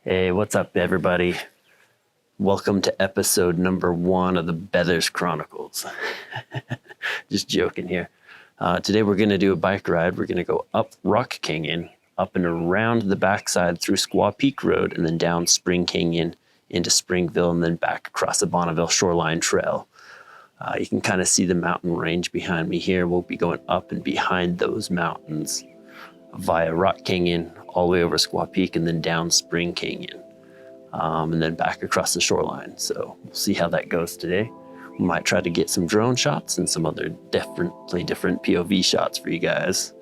Hey, what's up, everybody? Welcome to episode number 1 of the Bethers Chronicles. Just joking here. Today we're going to do a bike ride. We're going to go up Rock Canyon, up and around the backside through Squaw Peak Road, and then down Spring Canyon into Springville, and then back across the Bonneville Shoreline Trail. You can kind of see the mountain range behind me here. We'll be going up and behind those mountains via Rock Canyon, all the way over Squaw Peak, and then down Spring Canyon, and then back across the shoreline. So we'll see how that goes today. We might try to get some drone shots and some other definitely different POV shots for you guys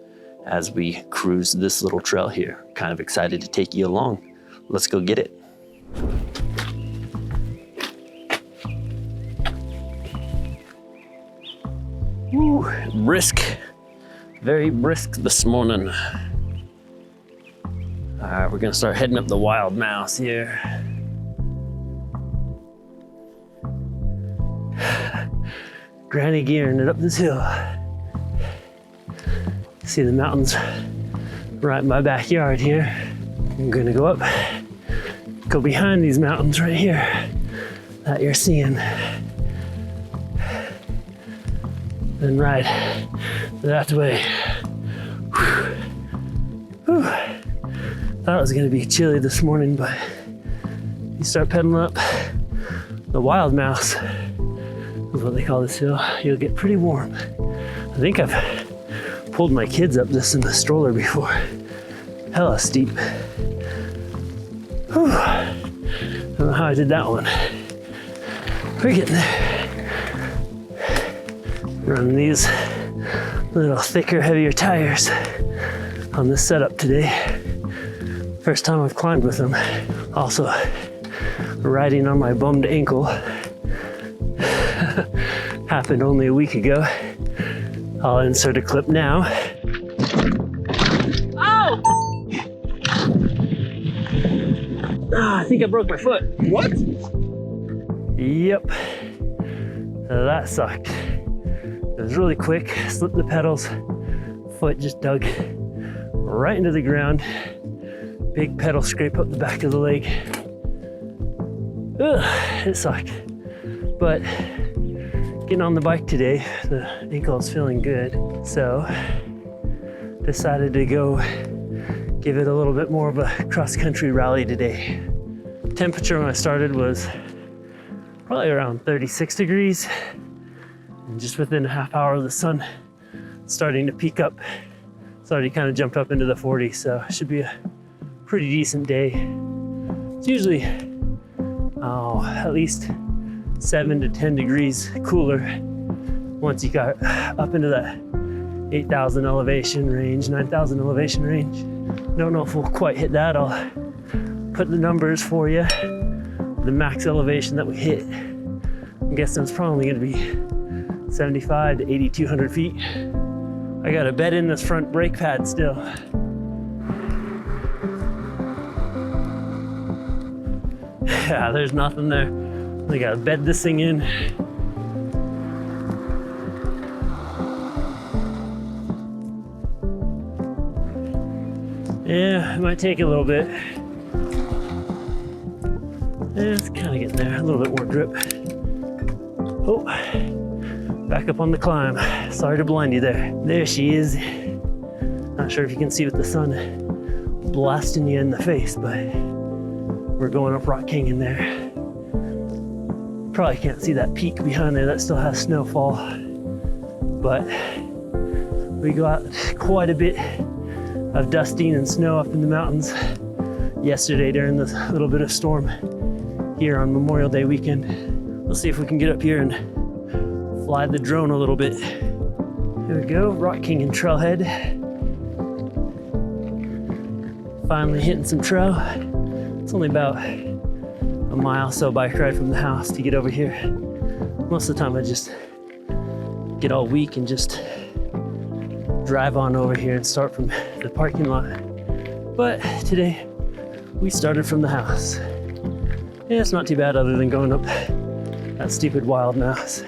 as we cruise this little trail here. Kind of excited to take you along. Let's go get it. Woo, brisk. Very brisk this morning. All right, we're gonna start heading up the Wild Mouse here. Granny gearing it up this hill. See the mountains right in my backyard here. I'm gonna go up, go behind these mountains right here that you're seeing. Then ride that way. Whew. Whew. Thought it was gonna be chilly this morning, but you start pedaling up the Wild Mouse, is what they call this hill, you'll get pretty warm. I think I've pulled my kids up this in the stroller before. Hella steep. Whew. Don't know how I did that one. We're getting there. Running these little thicker, heavier tires on this setup today. First time I've climbed with them. Also, riding on my bummed ankle. Happened only a week ago. I'll insert a clip now. Oh! I think I broke my foot. What? Yep. That sucked. It was really quick, slipped the pedals, foot just dug right into the ground. Big pedal scrape up the back of the leg. Ugh, it sucked. But getting on the bike today, the ankle is feeling good. So decided to go give it a little bit more of a cross-country rally today. Temperature when I started was probably around 36 degrees. And just within a half hour, the sun starting to peak up. It's already kind of jumped up into the 40s, so it should be a pretty decent day. It's usually, at least 7 to 10 degrees cooler once you got up into that 8,000 elevation range, 9,000 elevation range. Don't know if we'll quite hit that. I'll put the numbers for you. The max elevation that we hit, I'm guessing it's probably gonna be 75 to 8,200 feet. I got a bed in this front brake pad still. Yeah, there's nothing there. I gotta bed this thing in. Yeah, it might take a little bit. Yeah, it's kind of getting there. A little bit more drip. Oh. Back up on the climb. Sorry to blind you there. There she is. Not sure if you can see with the sun blasting you in the face, but we're going up Rock Canyon there. Probably can't see that peak behind there. That still has snowfall. But we got quite a bit of dusting and snow up in the mountains yesterday during this little bit of storm here on Memorial Day weekend. We'll see if we can get up here and fly the drone a little bit. Here we go, Rock Canyon trailhead. Finally hitting some trail. It's only about a mile or so bike ride from the house to get over here. Most of the time I just get all weak and just drive on over here and start from the parking lot. But today we started from the house. Yeah, it's not too bad other than going up that stupid Wild Mouse.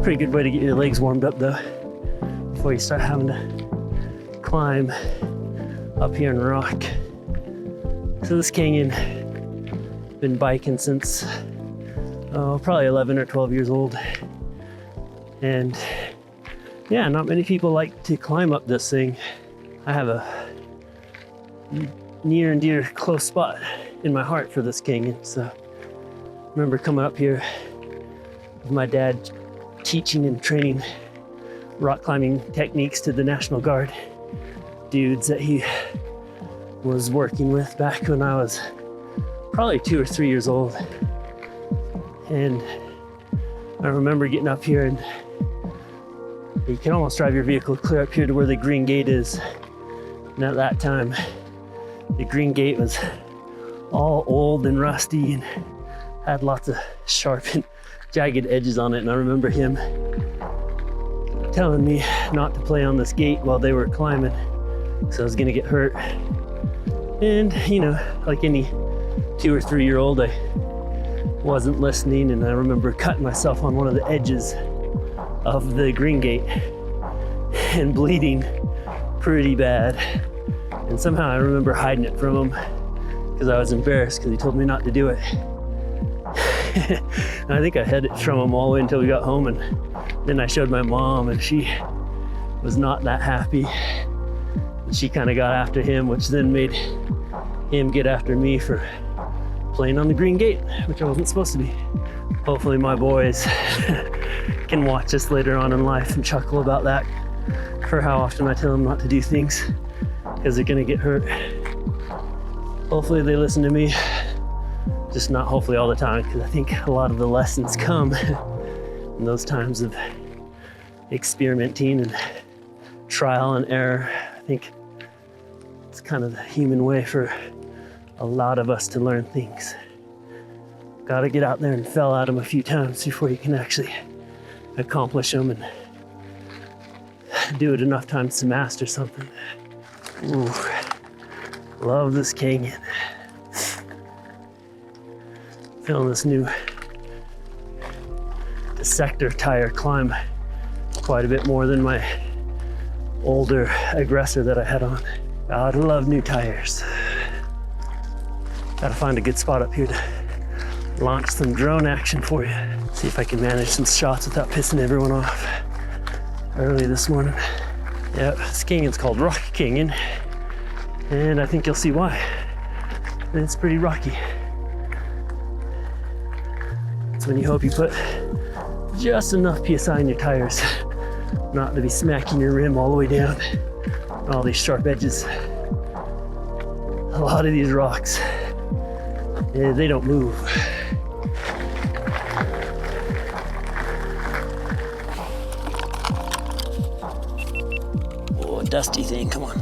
Pretty good way to get your legs warmed up though, before you start having to climb up here and rock. This So this canyon, been biking since probably 11 or 12 years old. And yeah, not many people like to climb up this thing. I have a near and dear close spot in my heart for this canyon. So I remember coming up here with my dad teaching and training rock climbing techniques to the National Guard dudes that he was working with back when I was probably 2 or 3 years old. And I remember getting up here, and you can almost drive your vehicle clear up here to where the Green Gate is. And at that time, the Green Gate was all old and rusty and had lots of sharp and jagged edges on it. And I remember him telling me not to play on this gate while they were climbing, because I was gonna get hurt. And you know, like any 2 or 3 year old, I wasn't listening, and I remember cutting myself on one of the edges of the Green Gate and bleeding pretty bad. And somehow I remember hiding it from him because I was embarrassed because he told me not to do it. And I think I hid it from him all the way until we got home, and then I showed my mom, and she was not that happy. And she kind of got after him, which then made him get after me for playing on the Green Gate, which I wasn't supposed to be. Hopefully my boys can watch this later on in life and chuckle about that, for how often I tell them not to do things because they're gonna get hurt. Hopefully they listen to me, just not hopefully all the time, because I think a lot of the lessons come in those times of experimenting and trial and error. I think it's kind of the human way for a lot of us to learn things. Gotta get out there and fail at them a few times before you can actually accomplish them and do it enough times to master something. Ooh, love this canyon. Feeling this new sector tire climb quite a bit more than my older aggressor that I had on. Gotta love new tires. Gotta find a good spot up here to launch some drone action for you. See if I can manage some shots without pissing everyone off early this morning. Yep, this canyon's called Rock Canyon, and I think you'll see why. It's pretty rocky. It's when you hope you put just enough PSI in your tires not to be smacking your rim all the way down. All these sharp edges. A lot of these rocks, they don't move. Oh, a dusty thing, come on.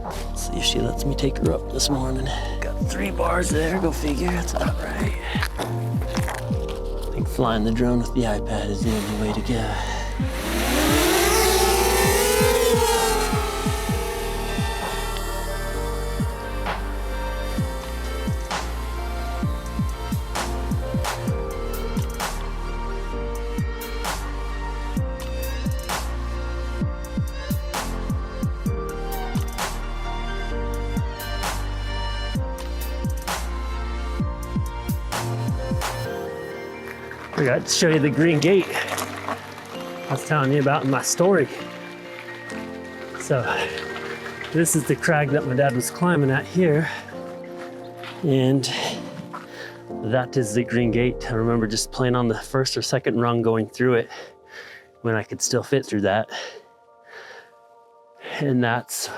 Let's see if she lets me take her up this morning. Got 3 bars there, go figure, that's about right. I think flying the drone with the iPad is the only way to go. Forgot to show you the Green Gate I was telling you about in my story. So this is the crag that my dad was climbing at here, and that is the Green Gate. I remember just playing on the first or second rung going through it when I could still fit through that. And that's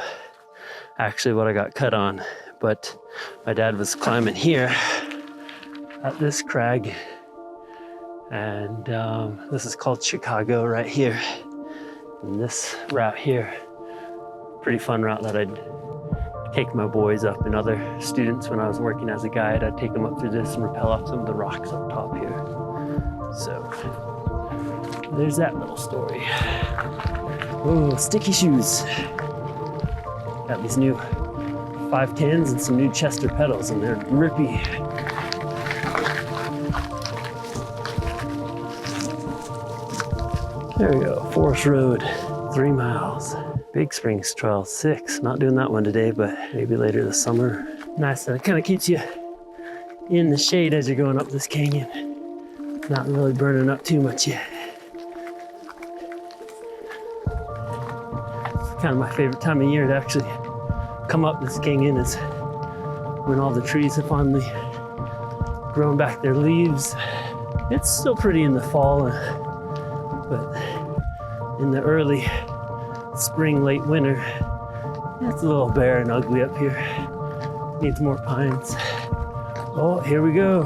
actually what I got cut on. But my dad was climbing here at this crag. And this is called Chicago right here. And this route here, pretty fun route that I'd take my boys up and other students when I was working as a guide. I'd take them up through this and rappel off some of the rocks up top here. So there's that little story. Oh, sticky shoes. Got these new 510s and some new Chester pedals, and they're grippy. There we go, Forest Road, 3 miles. Big Springs Trail 6, not doing that one today, but maybe later this summer. Nice, and it kind of keeps you in the shade as you're going up this canyon. Not really burning up too much yet. It's kind of my favorite time of year to actually come up this canyon is when all the trees have finally grown back their leaves. It's still pretty in the fall, but in the early spring, late winter, it's a little bare and ugly up here. Needs more pines. Oh, here we go.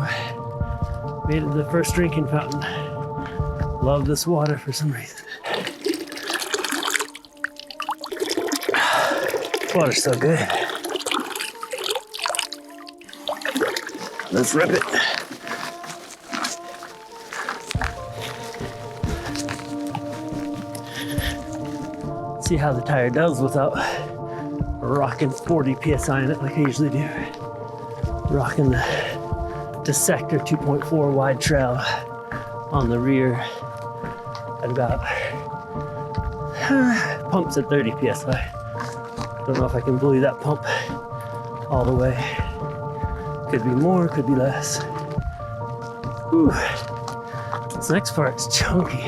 Made it to the first drinking fountain. Love this water for some reason. This water's so good. Let's rip it. See how the tire does without rocking 40 PSI in it like I usually do. Rocking the Sector 2.4 wide trail on the rear at about pumps at 30 PSI. Don't know if I can blow that pump all the way. Could be more, could be less. Ooh, this next part's chunky.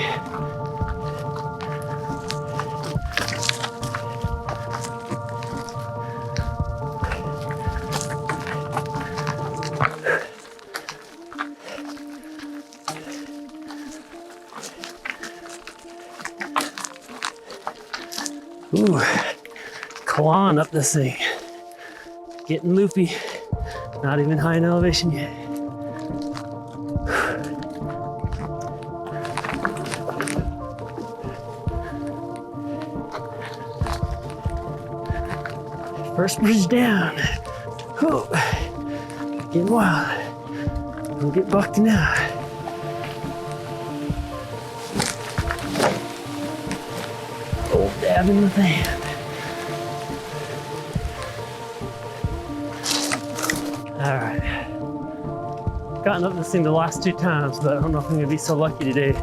Ooh, clawing up this thing. Getting loopy. Not even high in elevation yet. First bridge down. Whew. Getting wild. We'll get bucked now. Oh, dab in the fan. All right. Gotten up this thing the last 2 times, but I don't know if I'm gonna be so lucky today.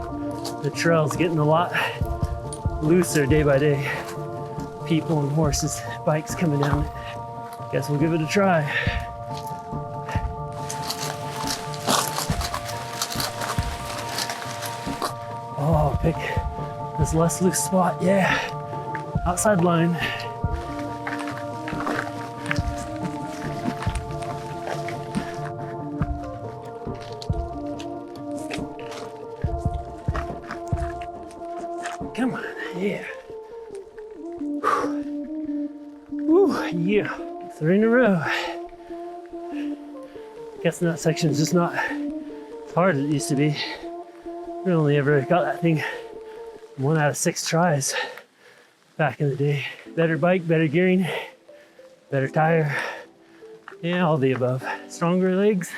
The trail's getting a lot looser day by day. People and horses, bikes coming down it. Guess we'll give it a try. Oh, pick this less loose spot, yeah. Outside line. Come on, yeah. Whew, yeah. 3 in a row. Guessing that section's just not as hard as it used to be. We only ever got that thing 1 out of 6 tries back in the day. Better bike, better gearing, better tire, yeah, all the above. Stronger legs,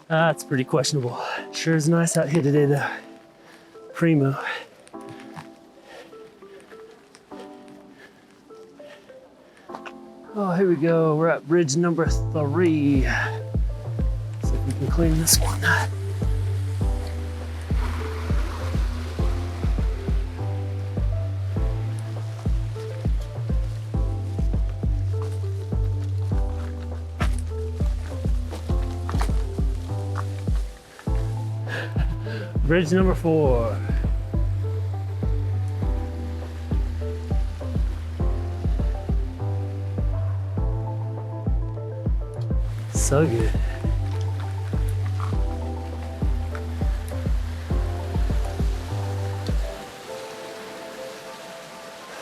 that's pretty questionable. Sure is nice out here today though. Primo. Oh, here we go. We're at bridge number 3. See if we can clean this one. Bridge number 4. So good.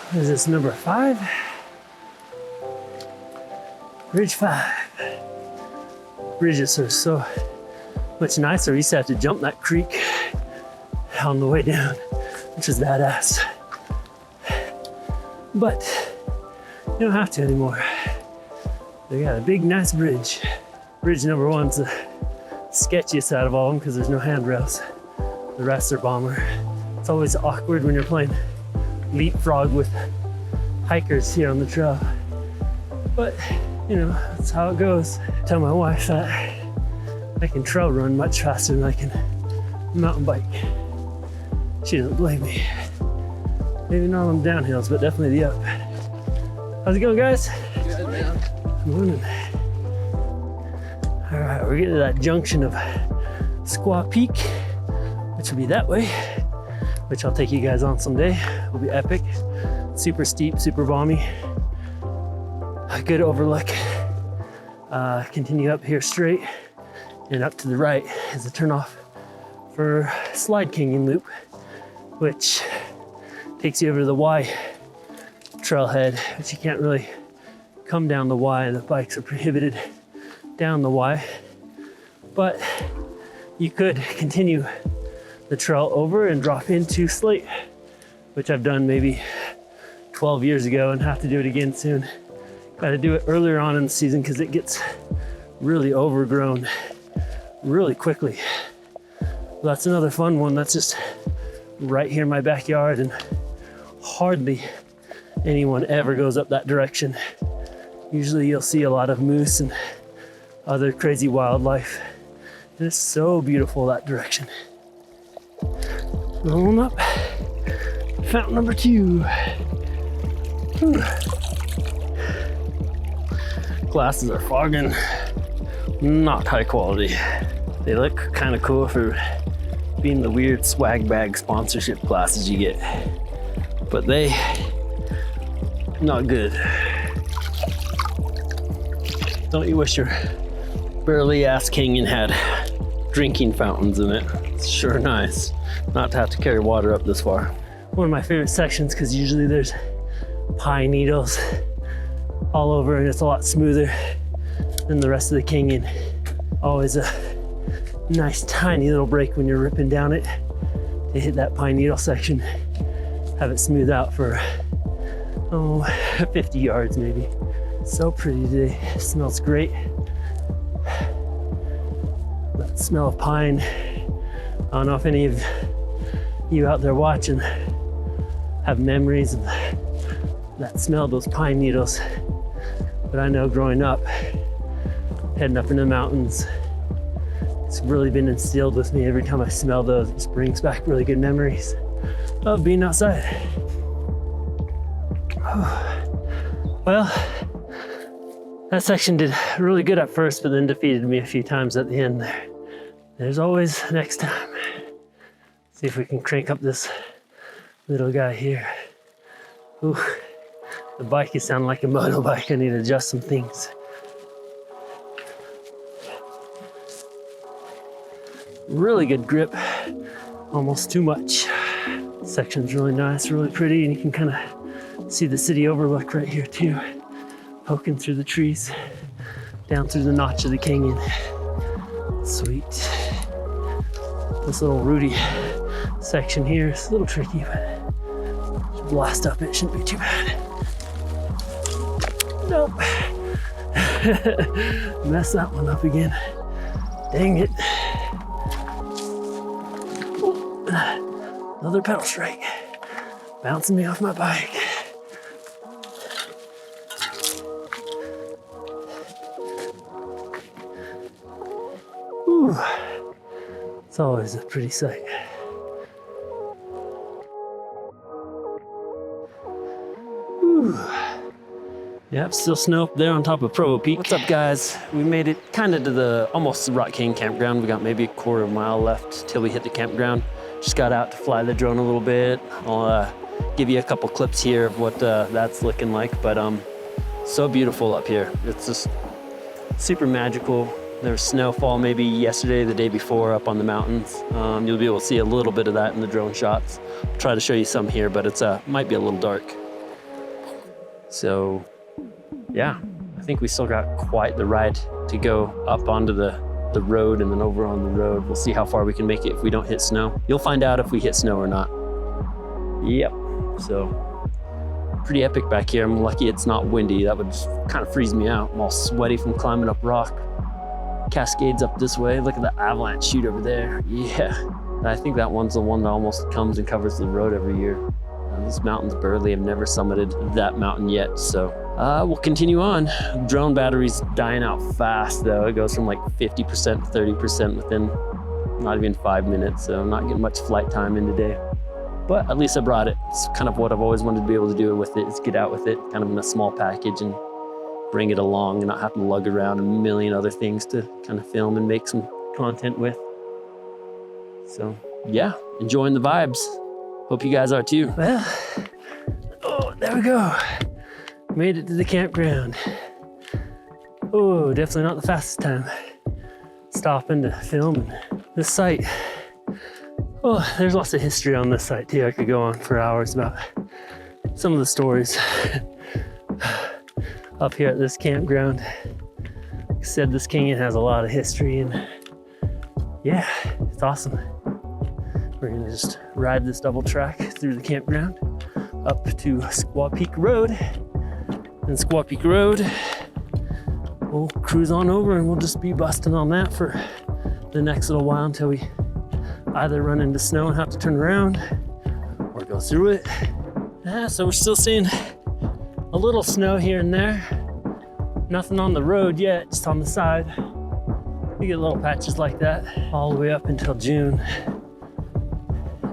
What is this, number 5? Bridge 5. Bridges are so much nicer. We used to have to jump that creek on the way down, which is badass. But you don't have to anymore. They got a big, nice bridge. Bridge number 1's the sketchiest out of all of them because there's no handrails. The rest are bomber. It's always awkward when you're playing leapfrog with hikers here on the trail. But, you know, that's how it goes. I tell my wife that I can trail run much faster than I can mountain bike. She doesn't blame me. Maybe not on the downhills, but definitely the up. How's it going, guys? Good, man. Morning. All right, we're getting to that junction of Squaw Peak, which will be that way, which I'll take you guys on someday. It'll be epic. Super steep, super balmy. A good overlook. Continue up here straight, and up to the right is a turnoff for Slide Canyon Loop, which takes you over to the Y trailhead, but you can't really come down the Y. The bikes are prohibited down the Y, but you could continue the trail over and drop into Slate, which I've done maybe 12 years ago and have to do it again soon. Got to do it earlier on in the season because it gets really overgrown really quickly. Well, that's another fun one. That's just right here in my backyard, and hardly anyone ever goes up that direction. Usually you'll see a lot of moose and other crazy wildlife. And it's so beautiful that direction. Rolling up, fountain number 2. Whew. Glasses are fogging, not high quality. They look kind of cool for being the weird swag bag sponsorship glasses you get, but they, not good. Don't you wish your burly ass canyon had drinking fountains in it? It's sure nice not to have to carry water up this far. One of my favorite sections, because usually there's pine needles all over and it's a lot smoother than the rest of the canyon. Always a nice tiny little break when you're ripping down it to hit that pine needle section, have it smooth out for 50 yards maybe. So pretty today. It smells great. That smell of pine. I don't know if any of you out there watching have memories of that smell of those pine needles, but I know growing up, heading up into the mountains, it's really been instilled with me. Every time I smell those, it just brings back really good memories of being outside. Well, that section did really good at first, but then defeated me a few times at the end there. There's always next time. See if we can crank up this little guy here. Ooh, the bike is sounding like a motorbike. I need to adjust some things. Really good grip, almost too much. Section's really nice, really pretty, and you can kind of see the city overlook right here too, poking through the trees, down through the notch of the canyon. Sweet. This little Rudy section here is a little tricky, but blast up it shouldn't be too bad. Nope. Mess that one up again. Dang it. Another pedal strike, bouncing me off my bike. Ooh, it's always a pretty sight. Ooh. Yep, still snow up there on top of Provo Peak. What's up, guys? We made it kind of to the almost the Rock Canyon campground. We got maybe a quarter mile left till we hit the campground. Just got out to fly the drone a little bit. I'll give you a couple clips here of what that's looking like, but so beautiful up here. It's just super magical. There was snowfall maybe yesterday, the day before up on the mountains. You'll be able to see a little bit of that in the drone shots. I'll try to show you some here, but it's might be a little dark. So yeah, I think we still got quite the ride to go up onto the road and then over on the road. We'll see how far we can make it if we don't hit snow. You'll find out if we hit snow or not. Yep, so pretty epic back here. I'm lucky it's not windy. That would just kind of freeze me out. I'm all sweaty from climbing up rock. Cascades up this way. Look at the avalanche chute over there. Yeah, I think that one's the one that almost comes and covers the road every year. This mountain's burly. I've never summited that mountain yet, so we'll continue on. Drone battery's dying out fast though. It goes from like 50% to 30% within not even 5 minutes, so I'm not getting much flight time in today. But at least I brought it. It's kind of what I've always wanted to be able to do with it, is get out with it, kind of in a small package and bring it along and not have to lug around a million other things to kind of film and make some content with. So yeah, enjoying the vibes. Hope you guys are too. Well, oh, there we go. Made it to the campground. Oh, definitely not the fastest time stopping to film this site. Oh, there's lots of history on this site too. I could go on for hours about some of the stories up here at this campground. Like I said, this canyon has a lot of history, and yeah, it's awesome. We're gonna just ride this double track through the campground up to Squaw Peak Road. And Squaw Peak Road, we'll cruise on over and we'll just be busting on that for the next little while until we either run into snow and have to turn around or go through it. Yeah, so we're still seeing a little snow here and there. Nothing on the road yet, just on the side. We get little patches like that all the way up until June,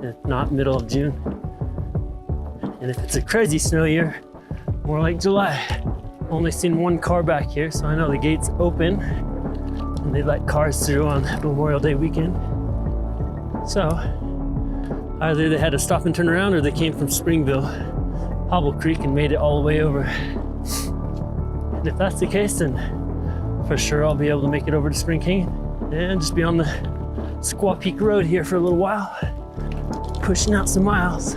if not middle of June. And if it's a crazy snow year, more like July. Only seen one car back here, so I know the gate's open and they let cars through on Memorial Day weekend. So either they had to stop and turn around, or they came from Springville, Hobble Creek, and made it all the way over. And if that's the case, then for sure I'll be able to make it over to Spring Canyon and just be on the Squaw Peak Road here for a little while, pushing out some miles.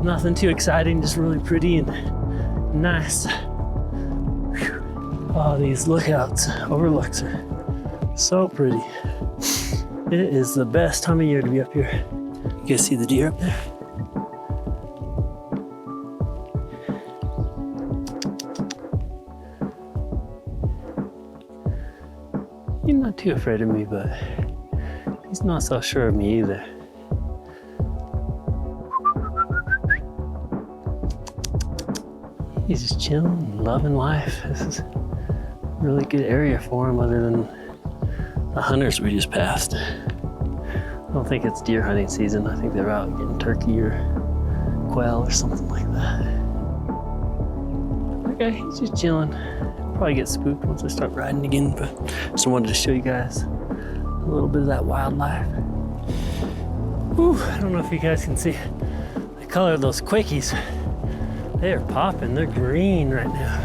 Nothing too exciting, just really pretty and nice. Whew. Oh, these lookouts, overlooks are so pretty. It is the best time of year to be up here. You guys see the deer up there? He's not too afraid of me, but he's not so sure of me either. He's just chilling, loving life. This is a really good area for him, other than the hunters we just passed. I don't think it's deer hunting season. I think they're out getting turkey or quail or something like that. Okay, he's just chilling. Probably get spooked once I start riding again, but just wanted to show you guys a little bit of that wildlife. Whew, I don't know if you guys can see the color of those quakies. They are popping, they're green right now.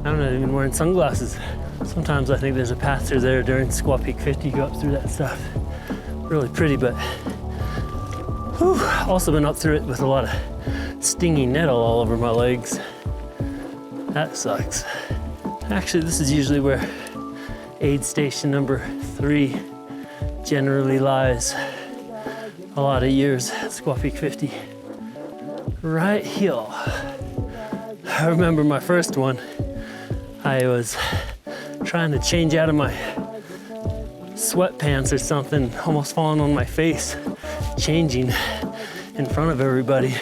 I'm not even wearing sunglasses. Sometimes I think there's a path through there during Squaw Peak 50, go up through that stuff. Really pretty, but whew, also been up through it with a lot of stinging nettle all over my legs. That sucks. Actually, this is usually where aid station number 3 generally lies. A lot of years at Squaw Peak 50. Right here. I remember my first one. I was trying to change out of my sweatpants or something, almost falling on my face, changing in front of everybody.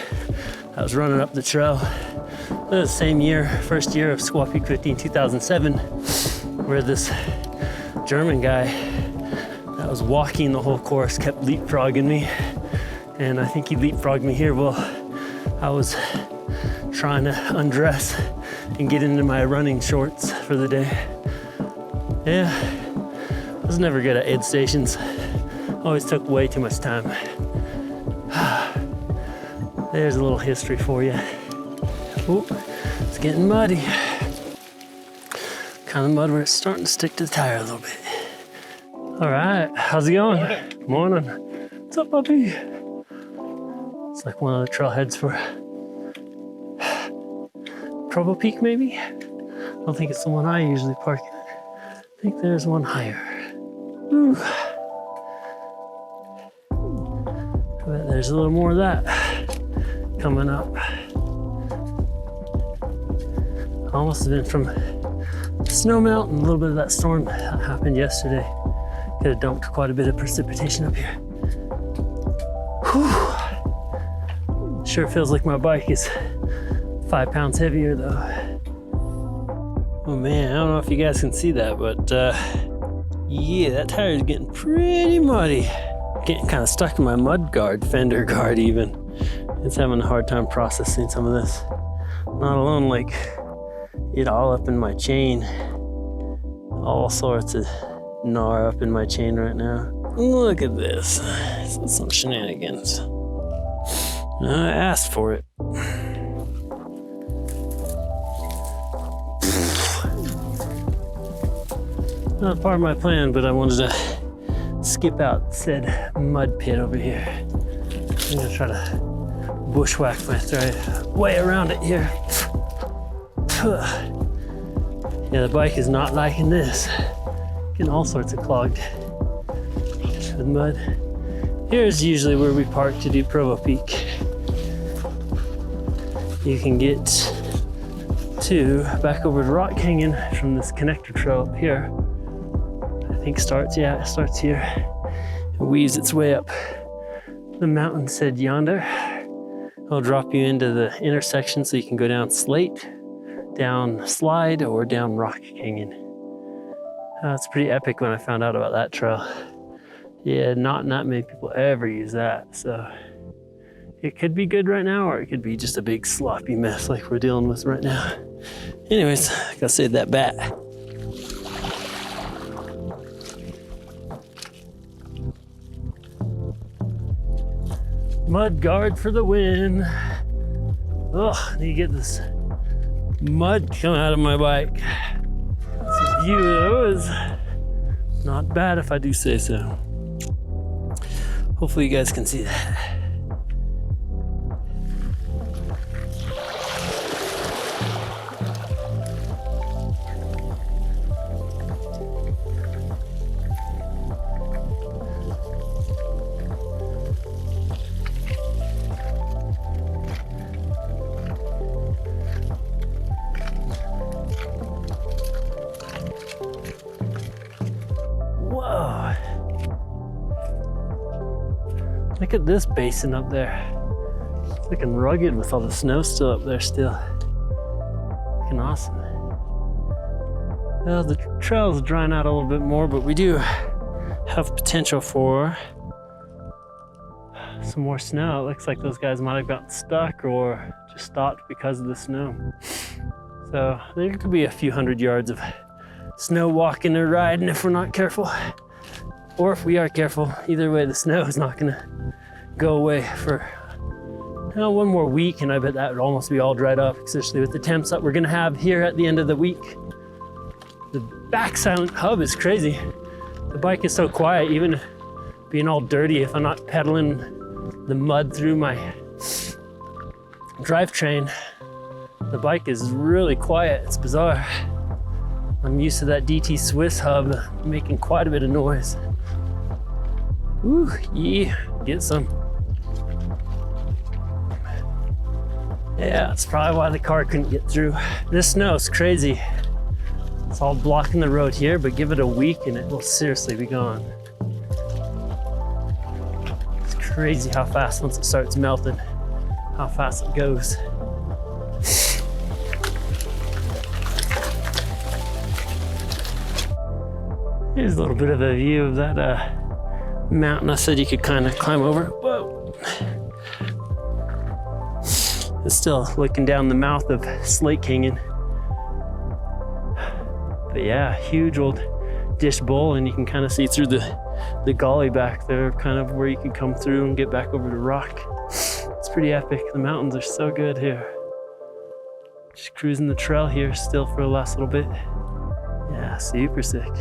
I was running up the trail. It was the same year, first year of Squaw Peak 50 in 2007, where this German guy that was walking the whole course kept leapfrogging me. And I think he leapfrogged me here. Well, I was trying to undress and get into my running shorts for the day. Yeah, I was never good at aid stations. Always took way too much time. There's a little history for you. Ooh, it's getting muddy. Kind of mud where it's starting to stick to the tire a little bit. All right, how's it going? Morning. What's up, puppy? It's like one of the trailheads for Provo Peak, maybe? I don't think it's the one I usually park in. I think there's one higher. Ooh. I bet there's a little more of that coming up. Almost have been from snow melt and a little bit of that storm that happened yesterday. Could have dumped quite a bit of precipitation up here. Whew. Sure feels like my bike is 5 pounds heavier though. Oh man, I don't know if you guys can see that, but yeah, that tire is getting pretty muddy. Getting kind of stuck in my mud guard, fender guard even. It's having a hard time processing some of this. Not alone, like it all up in my chain. All sorts of gnar up in my chain right now. Look at this. This is some shenanigans. I asked for it. Not part of my plan, but I wanted to skip out said mud pit over here. I'm gonna try to bushwhack my way around it here. Yeah, the bike is not liking this. Getting all sorts of clogged with mud. Here's usually where we park to do Provo Peak. You can get back over to Rock Canyon from this connector trail up here. I think it starts here. It weaves its way up the mountain said yonder. It'll drop you into the intersection so you can go down Slate, down Slide, or down Rock Canyon. It's pretty epic when I found out about that trail. Yeah, not many people ever use that, so it could be good right now, or it could be just a big sloppy mess like we're dealing with right now. Anyways, gotta save that bat. Mud guard for the win. Ugh, need to get this mud coming out of my bike. This view though is not bad if I do say so. Hopefully you guys can see that. Look at this basin up there. It's looking rugged with all the snow still up there still. Looking awesome. Well, the trail's drying out a little bit more, but we do have potential for some more snow. It looks like those guys might have gotten stuck or just stopped because of the snow. So there could be a few hundred yards of snow walking or riding if we're not careful. Or if we are careful. Either way, the snow is not gonna go away for one more week, and I bet that would almost be all dried up, especially with the temps that we're gonna have here at the end of the week. The back silent hub is crazy. The bike is so quiet, even being all dirty, if I'm not pedaling the mud through my drivetrain, the bike is really quiet. It's bizarre. I'm used to that DT Swiss hub making quite a bit of noise. Ooh, yeah, get some. Yeah, that's probably why the car couldn't get through. This snow is crazy. It's all blocking the road here, but give it a week and it will seriously be gone. It's crazy how fast, once it starts melting, how fast it goes. Here's a little bit of a view of that mountain I said you could kind of climb over. Whoa. It's still looking down the mouth of Slate Canyon. But yeah, huge old dish bowl, and you can kind of see through the gully back there, kind of where you can come through and get back over to rock. It's pretty epic. The mountains are so good here. Just cruising the trail here still for the last little bit. Yeah, super sick.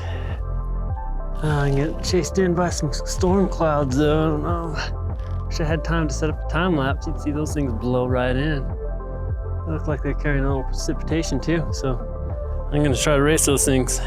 I'm getting chased in by some storm clouds though. I don't know. Wish I had time to set up a time lapse. You'd see those things blow right in. They look like they're carrying a little precipitation too, so I'm gonna try to race those things.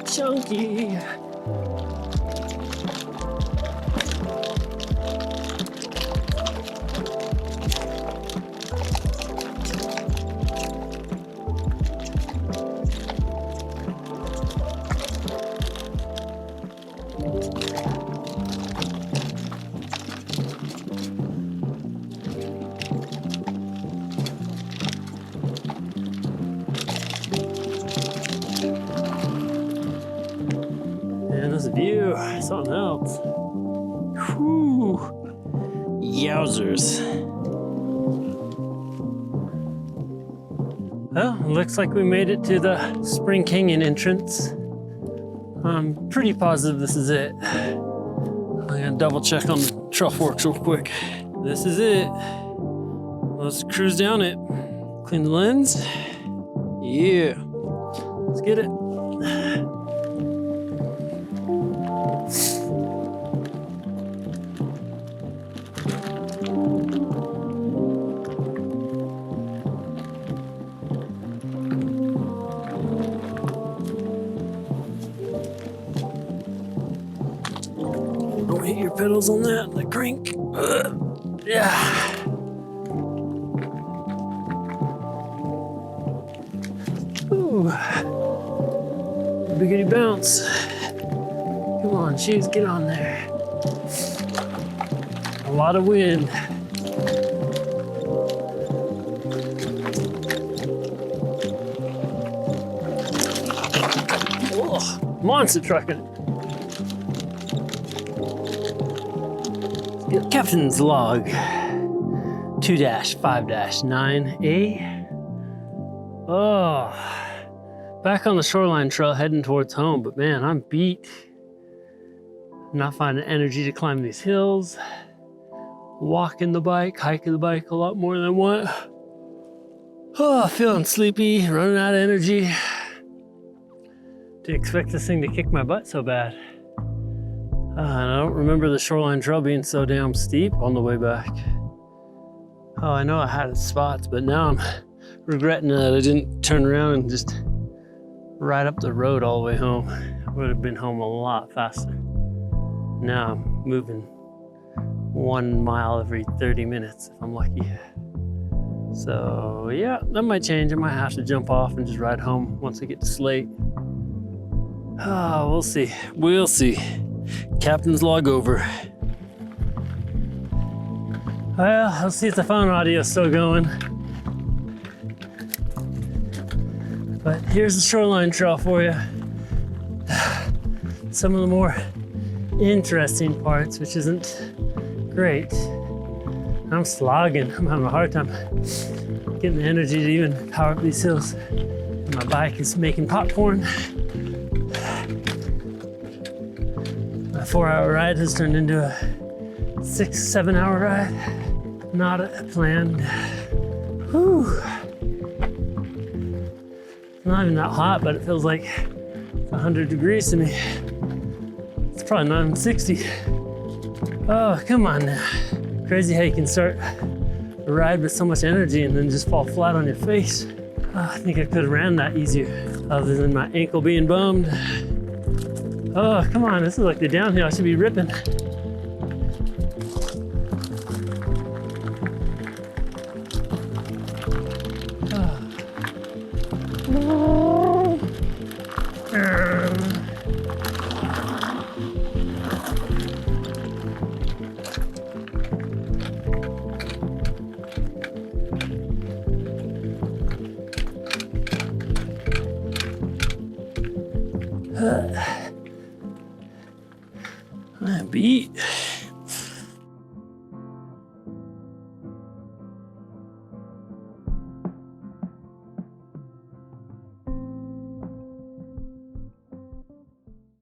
Chunky. Man, this view, something else. Whew. Yowzers. Well, looks like we made it to the Spring Canyon entrance. I'm pretty positive this is it. I'm gonna double check on the trail forks real quick. This is it. Let's cruise down it. Clean the lens. Yeah. Let's get it. Don't hit your pedals on that, the crank. Yeah. Ooh. Biggity bounce. Come on, shoes, get on there. A lot of wind. Oh, monster trucking. Captain's log 2-5-9A. Oh, back on the shoreline trail heading towards home, but man, I'm beat. I'm not finding energy to climb these hills. Walking the bike, hiking the bike a lot more than I want. Oh, feeling sleepy, running out of energy. Didn't expect this thing to kick my butt so bad. And I don't remember the shoreline trail being so damn steep on the way back. Oh, I know I had its spots, but now I'm regretting that I didn't turn around and just ride up the road all the way home. I would have been home a lot faster. Now I'm moving 1 mile every 30 minutes if I'm lucky. So yeah, that might change. I might have to jump off and just ride home once I get to Slate. We'll see. We'll see. Captain's log over. Well, let's see if the phone audio is still going. But here's the shoreline trail for you. Some of the more interesting parts, which isn't great. I'm slogging. I'm having a hard time getting the energy to even power up these hills. And my bike is making popcorn. My 4-hour ride has turned into a 6-7 hour ride. Not planned. Whew. It's not even that hot, but it feels like it's 100 degrees to me. It's probably not even 60. Oh, come on now. Crazy how you can start a ride with so much energy and then just fall flat on your face. Oh, I think I could have ran that easier, other than my ankle being bummed. Oh, come on, this is like the downhill. I should be ripping. Oh. I'm beat.